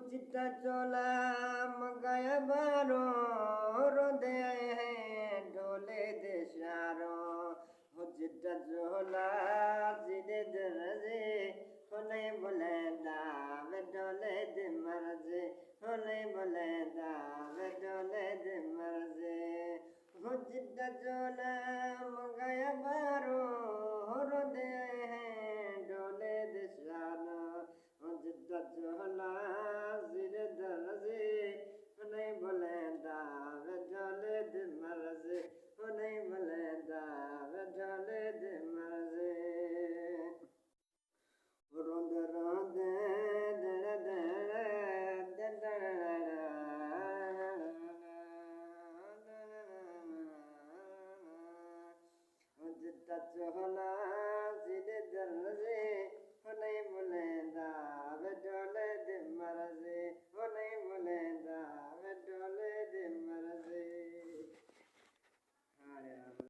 चिट्टा चोला मंगाया बारो रोदे हैं ढोले दे शारो हो चिट्टा चोला जिदे दरजे होने बोलेंदा वे ढोले दे मरजे होने बोलेंदा वे ढोले दे मरजे हो चिट्टा चोला मंगाया बारो रोदे हैं ढोले दे शारो जिद्दा चोला जिरे दरजे नहीं बोलेंदा वे ढोले दे मरजे नहीं बोलेंदा वे ढोले दे मरजे रोंदे रोंदे दड़े दड़े जिद्दा चोला जिरे दरजे